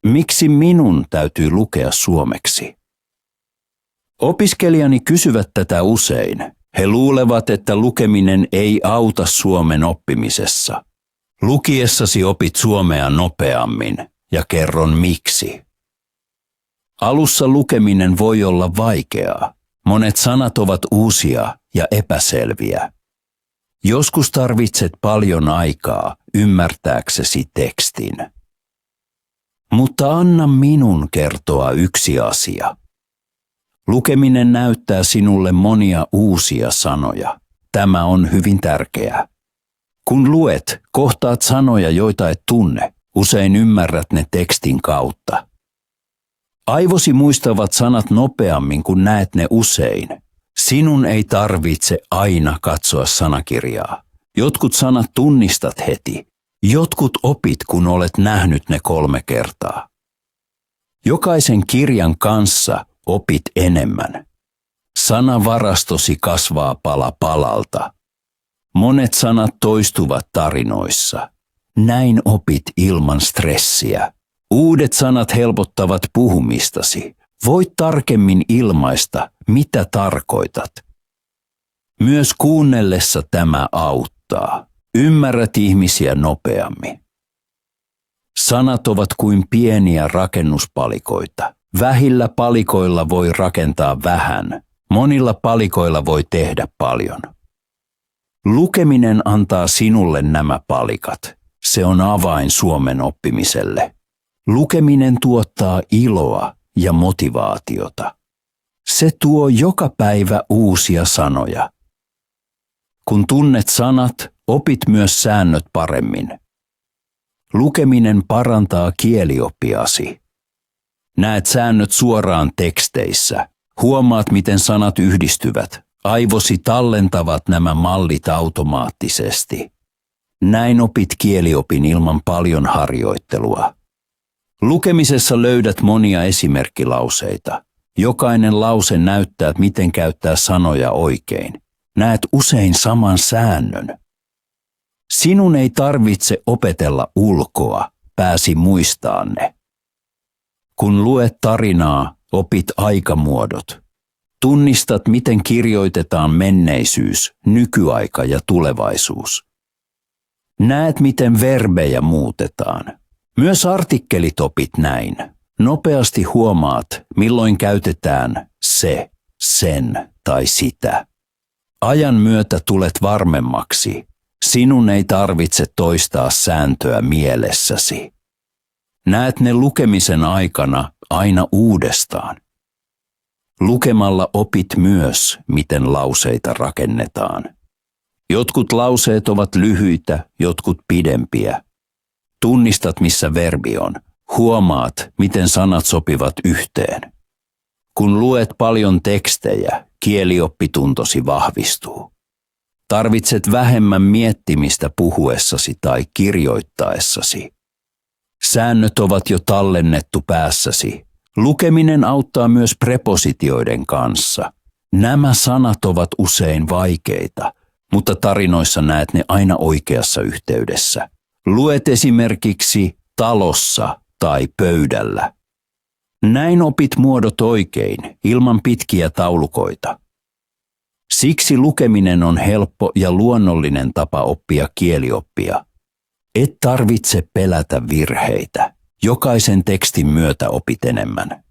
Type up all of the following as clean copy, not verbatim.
Miksi minun täytyy lukea suomeksi? Opiskelijani kysyvät tätä usein. He luulevat, että lukeminen ei auta suomen oppimisessa. Lukiessasi opit suomea nopeammin ja kerron miksi. Alussa lukeminen voi olla vaikeaa. Monet sanat ovat uusia ja epäselviä. Joskus tarvitset paljon aikaa ymmärtääksesi tekstin. Mutta anna minun kertoa yksi asia. Lukeminen näyttää sinulle monia uusia sanoja. Tämä on hyvin tärkeää. Kun luet, kohtaat sanoja, joita et tunne. Usein ymmärrät ne tekstin kautta. Aivosi muistavat sanat nopeammin, kun näet ne usein. Sinun ei tarvitse aina katsoa sanakirjaa. Jotkut sanat tunnistat heti. Jotkut opit, kun olet nähnyt ne 3 kertaa. Jokaisen kirjan kanssa opit enemmän. Sanavarastosi kasvaa pala palalta. Monet sanat toistuvat tarinoissa. Näin opit ilman stressiä. Uudet sanat helpottavat puhumistasi. Voit tarkemmin ilmaista, mitä tarkoitat. Myös kuunnellessa tämä auttaa. Ymmärrät ihmisiä nopeammin. Sanat ovat kuin pieniä rakennuspalikoita. Vähillä palikoilla voi rakentaa vähän. Monilla palikoilla voi tehdä paljon. Lukeminen antaa sinulle nämä palikat. Se on avain suomen oppimiselle. Lukeminen tuottaa iloa ja motivaatiota. Se tuo joka päivä uusia sanoja. Kun tunnet sanat, opit myös säännöt paremmin. Lukeminen parantaa kielioppiasi. Näet säännöt suoraan teksteissä. Huomaat, miten sanat yhdistyvät. Aivosi tallentavat nämä mallit automaattisesti. Näin opit kieliopin ilman paljon harjoittelua. Lukemisessa löydät monia esimerkkilauseita. Jokainen lause näyttää, miten käyttää sanoja oikein. Näet usein saman säännön. Sinun ei tarvitse opetella ulkoa, pääsi muistaa ne. Kun luet tarinaa, opit aikamuodot. Tunnistat, miten kirjoitetaan menneisyys, nykyaika ja tulevaisuus. Näet, miten verbejä muutetaan. Myös artikkelit opit näin. Nopeasti huomaat, milloin käytetään se, sen tai sitä. Ajan myötä tulet varmemmaksi. Sinun ei tarvitse toistaa sääntöä mielessäsi. Näet ne lukemisen aikana aina uudestaan. Lukemalla opit myös, miten lauseita rakennetaan. Jotkut lauseet ovat lyhyitä, jotkut pidempiä. Tunnistat, missä verbi on. Huomaat, miten sanat sopivat yhteen. Kun luet paljon tekstejä, kielioppituntosi vahvistuu. Tarvitset vähemmän miettimistä puhuessasi tai kirjoittaessasi. Säännöt ovat jo tallennettu päässäsi. Lukeminen auttaa myös prepositioiden kanssa. Nämä sanat ovat usein vaikeita, mutta tarinoissa näet ne aina oikeassa yhteydessä. Luet esimerkiksi talossa tai pöydällä. Näin opit muodot oikein, ilman pitkiä taulukoita. Siksi lukeminen on helppo ja luonnollinen tapa oppia kielioppia. Et tarvitse pelätä virheitä. Jokaisen tekstin myötä opit enemmän.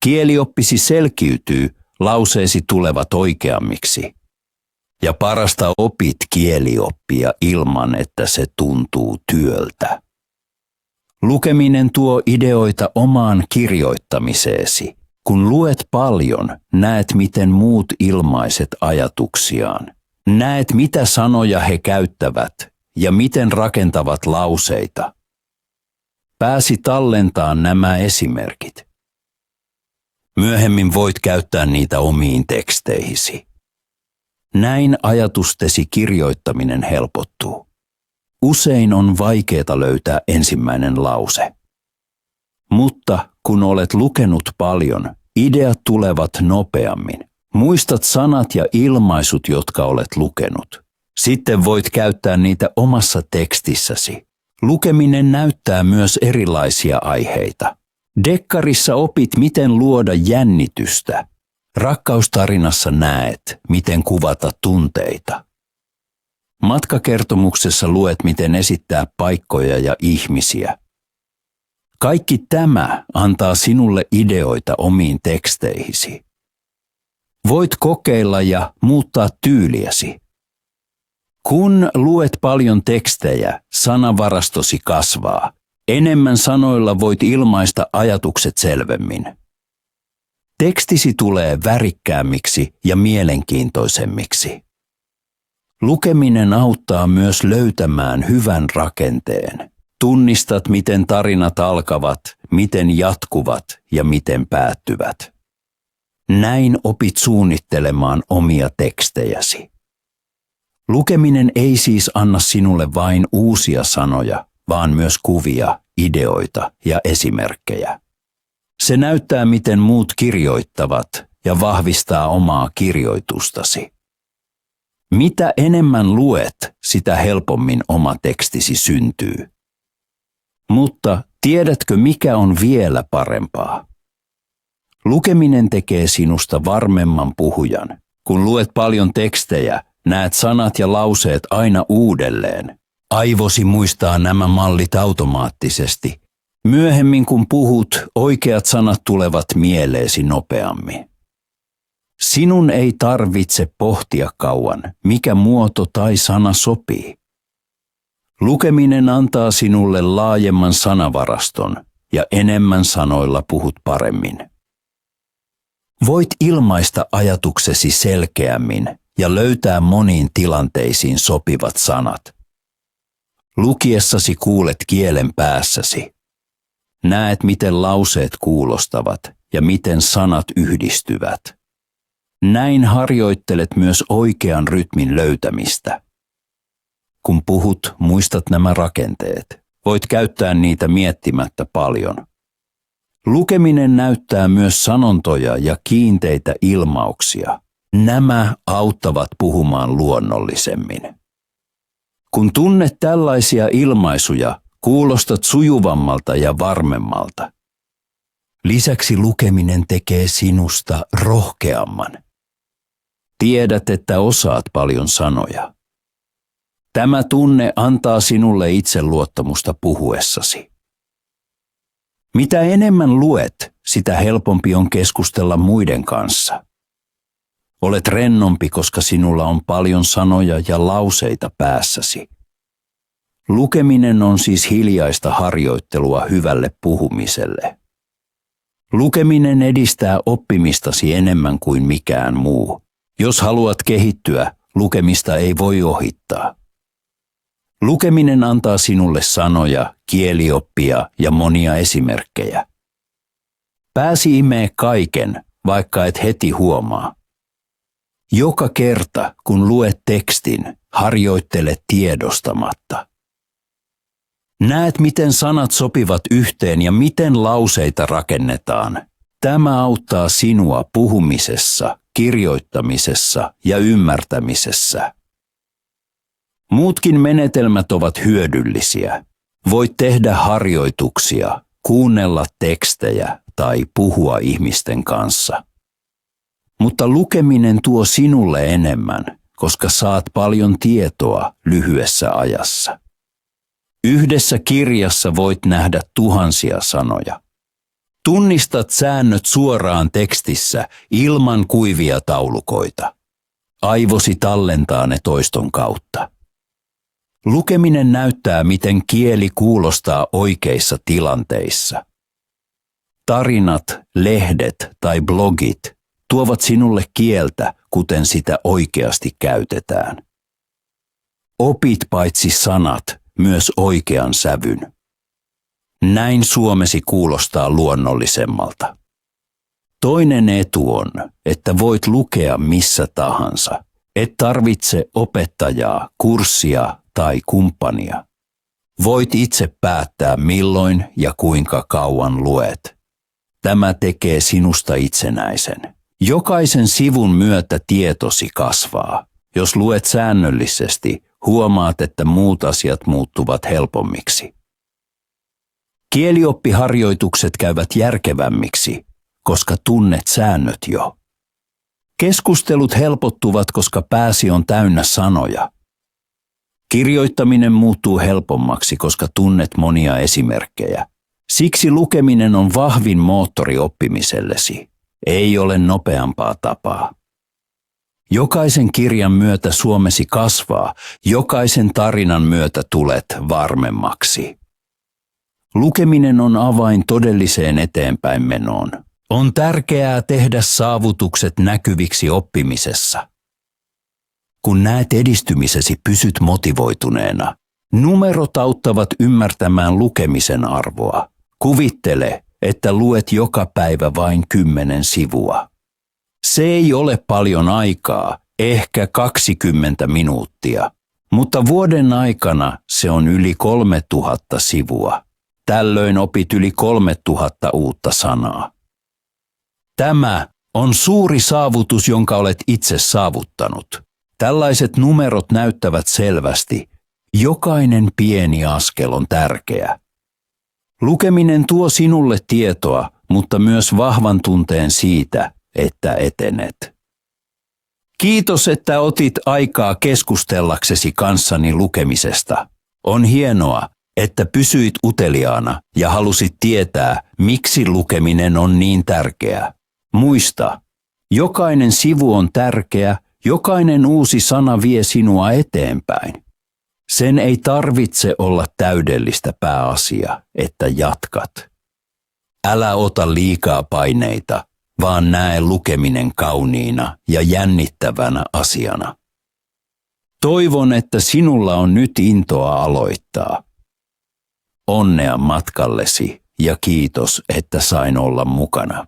Kielioppisi selkiytyy, lauseesi tulevat oikeammiksi. Ja parasta opit kielioppia ilman, että se tuntuu työltä. Lukeminen tuo ideoita omaan kirjoittamiseesi. Kun luet paljon, näet miten muut ilmaiset ajatuksiaan. Näet mitä sanoja he käyttävät ja miten rakentavat lauseita. Pääsi tallentamaan nämä esimerkit. Myöhemmin voit käyttää niitä omiin teksteihisi. Näin ajatustesi kirjoittaminen helpottuu. Usein on vaikeaa löytää ensimmäinen lause. Mutta kun olet lukenut paljon, ideat tulevat nopeammin. Muistat sanat ja ilmaisut, jotka olet lukenut. Sitten voit käyttää niitä omassa tekstissäsi. Lukeminen näyttää myös erilaisia aiheita. Dekkarissa opit, miten luoda jännitystä. Rakkaustarinassa näet, miten kuvata tunteita. Matkakertomuksessa luet, miten esittää paikkoja ja ihmisiä. Kaikki tämä antaa sinulle ideoita omiin teksteihisi. Voit kokeilla ja muuttaa tyyliäsi. Kun luet paljon tekstejä, sanavarastosi kasvaa. Enemmän sanoilla voit ilmaista ajatukset selvemmin. Tekstisi tulee värikkäämmiksi ja mielenkiintoisemmiksi. Lukeminen auttaa myös löytämään hyvän rakenteen. Tunnistat, miten tarinat alkavat, miten jatkuvat ja miten päättyvät. Näin opit suunnittelemaan omia tekstejäsi. Lukeminen ei siis anna sinulle vain uusia sanoja, vaan myös kuvia, ideoita ja esimerkkejä. Se näyttää, miten muut kirjoittavat ja vahvistaa omaa kirjoitustasi. Mitä enemmän luet, sitä helpommin oma tekstisi syntyy. Mutta tiedätkö, mikä on vielä parempaa? Lukeminen tekee sinusta varmemman puhujan. Kun luet paljon tekstejä, näet sanat ja lauseet aina uudelleen. Aivosi muistaa nämä mallit automaattisesti. Myöhemmin kun puhut, oikeat sanat tulevat mieleesi nopeammin. Sinun ei tarvitse pohtia kauan, mikä muoto tai sana sopii. Lukeminen antaa sinulle laajemman sanavaraston ja enemmän sanoilla puhut paremmin. Voit ilmaista ajatuksesi selkeämmin ja löytää moniin tilanteisiin sopivat sanat. Lukiessasi kuulet kielen päässäsi. Näet, miten lauseet kuulostavat ja miten sanat yhdistyvät. Näin harjoittelet myös oikean rytmin löytämistä. Kun puhut, muistat nämä rakenteet. Voit käyttää niitä miettimättä paljon. Lukeminen näyttää myös sanontoja ja kiinteitä ilmauksia. Nämä auttavat puhumaan luonnollisemmin. Kun tunnet tällaisia ilmaisuja, kuulostat sujuvammalta ja varmemmalta. Lisäksi lukeminen tekee sinusta rohkeamman. Tiedät, että osaat paljon sanoja. Tämä tunne antaa sinulle itseluottamusta puhuessasi. Mitä enemmän luet, sitä helpompi on keskustella muiden kanssa. Olet rennompi, koska sinulla on paljon sanoja ja lauseita päässäsi. Lukeminen on siis hiljaista harjoittelua hyvälle puhumiselle. Lukeminen edistää oppimistasi enemmän kuin mikään muu. Jos haluat kehittyä, lukemista ei voi ohittaa. Lukeminen antaa sinulle sanoja, kielioppia ja monia esimerkkejä. Pääsi imee kaiken, vaikka et heti huomaa. Joka kerta, kun luet tekstin, harjoittele tiedostamatta. Näet, miten sanat sopivat yhteen ja miten lauseita rakennetaan. Tämä auttaa sinua puhumisessa, kirjoittamisessa ja ymmärtämisessä. Muutkin menetelmät ovat hyödyllisiä. Voit tehdä harjoituksia, kuunnella tekstejä tai puhua ihmisten kanssa. Mutta lukeminen tuo sinulle enemmän, koska saat paljon tietoa lyhyessä ajassa. Yhdessä kirjassa voit nähdä tuhansia sanoja. Tunnistat säännöt suoraan tekstissä ilman kuivia taulukoita. Aivosi tallentaa ne toiston kautta. Lukeminen näyttää, miten kieli kuulostaa oikeissa tilanteissa. Tarinat, lehdet tai blogit tuovat sinulle kieltä, kuten sitä oikeasti käytetään. Opit paitsi sanat, myös oikean sävyn. Näin suomesi kuulostaa luonnollisemmalta. Toinen etu on, että voit lukea missä tahansa. Et tarvitse opettajaa, kurssia tai kumppania. Voit itse päättää milloin ja kuinka kauan luet. Tämä tekee sinusta itsenäisen. Jokaisen sivun myötä tietosi kasvaa. Jos luet säännöllisesti, huomaat, että muut asiat muuttuvat helpommiksi. Kielioppiharjoitukset käyvät järkevämmiksi, koska tunnet säännöt jo. Keskustelut helpottuvat, koska pääsi on täynnä sanoja. Kirjoittaminen muuttuu helpommaksi, koska tunnet monia esimerkkejä. Siksi lukeminen on vahvin moottori oppimisellesi. Ei ole nopeampaa tapaa. Jokaisen kirjan myötä suomesi kasvaa, jokaisen tarinan myötä tulet varmemmaksi. Lukeminen on avain todelliseen eteenpäin menoon. On tärkeää tehdä saavutukset näkyviksi oppimisessa. Kun näet edistymisesi, pysyt motivoituneena. Numerot auttavat ymmärtämään lukemisen arvoa. Kuvittele, että luet joka päivä vain 10 sivua. Se ei ole paljon aikaa, ehkä 20 minuuttia, mutta vuoden aikana se on yli 3000 sivua. Tällöin opit yli 3000 uutta sanaa. Tämä on suuri saavutus, jonka olet itse saavuttanut. Tällaiset numerot näyttävät selvästi. Jokainen pieni askel on tärkeä. Lukeminen tuo sinulle tietoa, mutta myös vahvan tunteen siitä, että etenet. Kiitos, että otit aikaa keskustellaksesi kanssani lukemisesta. On hienoa, että pysyit uteliaana ja halusit tietää, miksi lukeminen on niin tärkeää. Muista, jokainen sivu on tärkeä, jokainen uusi sana vie sinua eteenpäin. Sen ei tarvitse olla täydellistä, pääasia, että jatkat. Älä ota liikaa paineita, vaan näe lukeminen kauniina ja jännittävänä asiana. Toivon, että sinulla on nyt intoa aloittaa. Onnea matkallesi ja kiitos, että sain olla mukana.